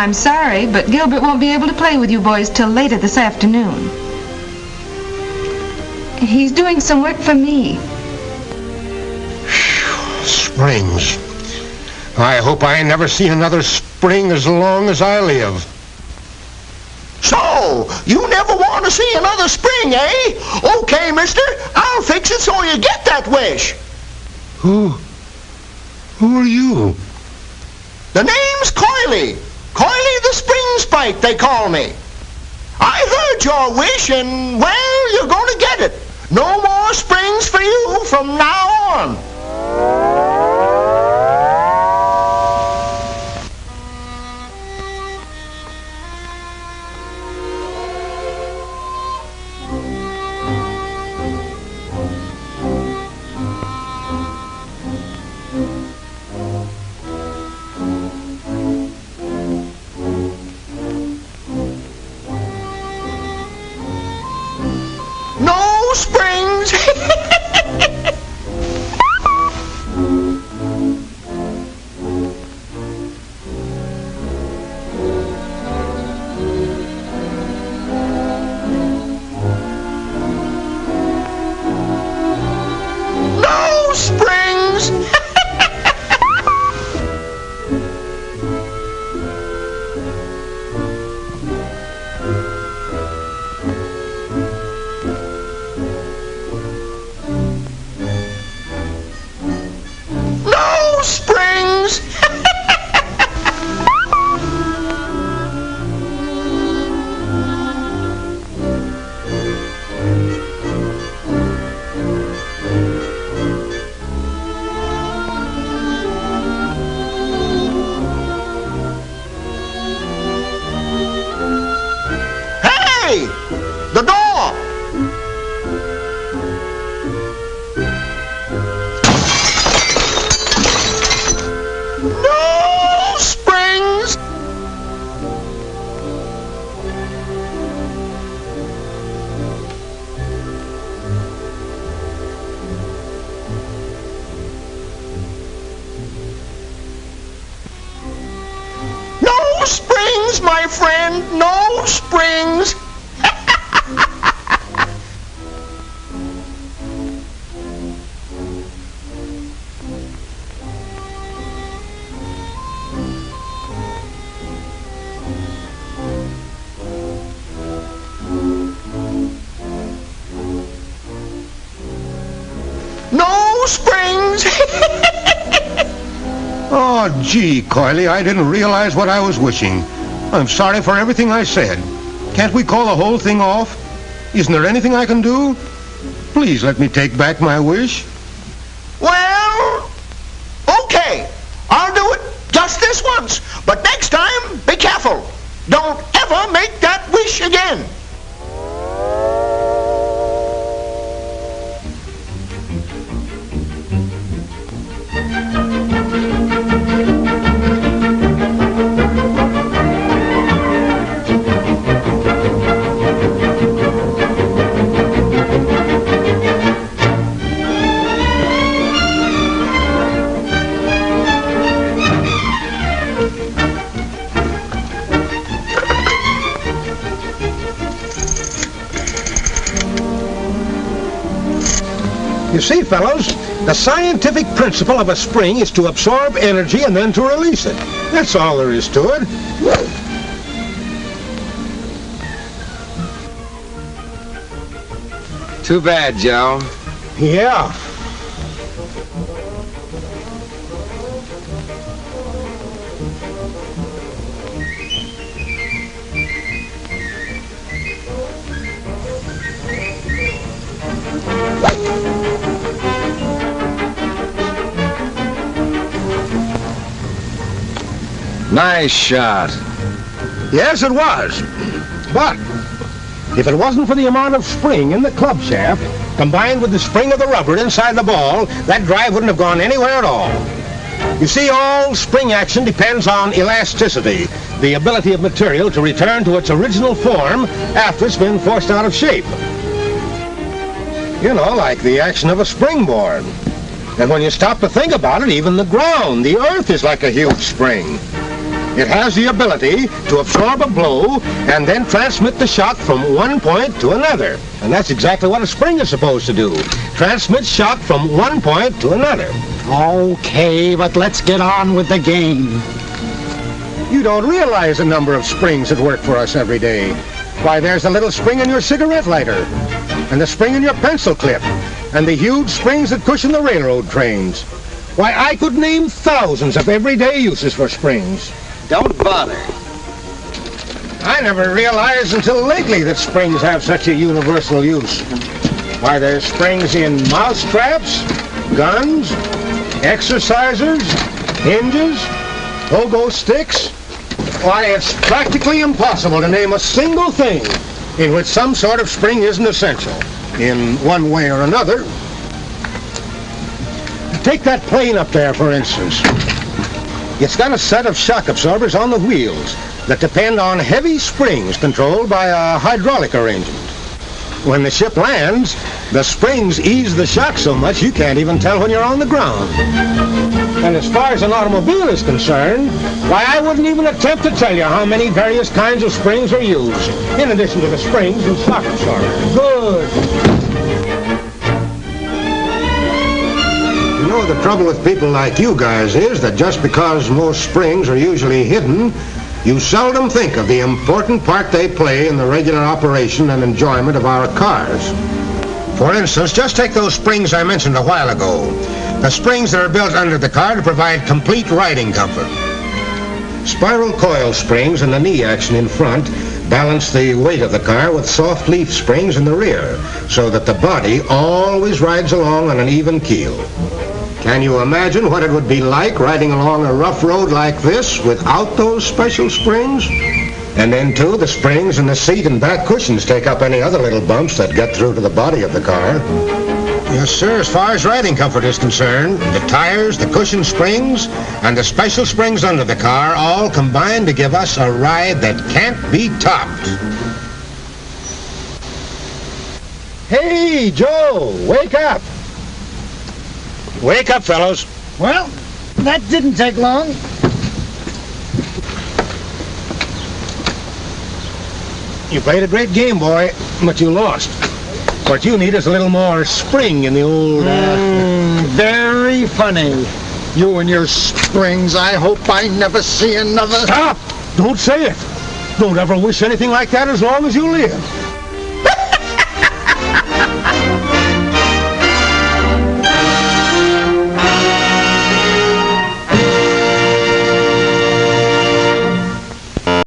I'm sorry, but Gilbert won't be able to play with you boys till later this afternoon. He's doing some work for me. Springs. I hope I never see another spring as long as I live. So, you never want to see another spring, eh? Okay, mister, I'll fix it so you get that wish. Who are you? The name's Coily. Coily the Spring Spike, they call me. I heard your wish, and, well, you're going to get it. No more springs for you from now on. No springs. No springs. No springs. Hey, the door. No springs. No springs, my friend. No springs. No springs. Oh, gee, Coily, I didn't realize what I was wishing. I'm sorry for everything I said. Can't we call the whole thing off? Isn't there anything I can do? Please let me take back my wish. Well, okay. I'll do it just this once. But next time, be careful. Don't ever make that wish again. You see, fellows, the scientific principle of a spring is to absorb energy and then to release it. That's all there is to it. Too bad, Joe. Yeah. Nice shot. Yes, it was. But if it wasn't for the amount of spring in the club shaft, combined with the spring of the rubber inside the ball, that drive wouldn't have gone anywhere at all. You see, all spring action depends on elasticity, the ability of material to return to its original form after it's been forced out of shape. You know, like the action of a springboard. And when you stop to think about it, even the ground, the earth, is like a huge spring. It has the ability to absorb a blow and then transmit the shock from one point to another. And that's exactly what a spring is supposed to do. Transmit shock from one point to another. Okay, but let's get on with the game. You don't realize the number of springs that work for us every day. Why, there's the little spring in your cigarette lighter, and the spring in your pencil clip, and the huge springs that cushion the railroad trains. Why, I could name thousands of everyday uses for springs. Don't bother. I never realized until lately that springs have such a universal use. Why, there's springs in mouse traps, guns, exercisers, hinges, pogo sticks. Why, it's practically impossible to name a single thing in which some sort of spring isn't essential, in one way or another. Take that plane up there, for instance. It's got a set of shock absorbers on the wheels that depend on heavy springs controlled by a hydraulic arrangement. When the ship lands, the springs ease the shock so much you can't even tell when you're on the ground. And as far as an automobile is concerned, why, I wouldn't even attempt to tell you how many various kinds of springs are used, in addition to the springs and shock absorbers. Good. You know, the trouble with people like you guys is that just because most springs are usually hidden, you seldom think of the important part they play in the regular operation and enjoyment of our cars. For instance, just take those springs I mentioned a while ago. The springs that are built under the car to provide complete riding comfort. Spiral coil springs in the knee action in front balance the weight of the car with soft leaf springs in the rear, so that the body always rides along on an even keel. Can you imagine what it would be like riding along a rough road like this without those special springs? And then, too, the springs in the seat and back cushions take up any other little bumps that get through to the body of the car. Yes, sir, as far as riding comfort is concerned, the tires, the cushion springs, and the special springs under the car all combine to give us a ride that can't be topped. Hey, Joe, wake up. Wake up, fellows. Well, that didn't take long. You played a great game, boy, but you lost. What you need is a little more spring in the old... Very funny. You and your springs. I hope I never see another... Stop! Don't say it. Don't ever wish anything like that as long as you live.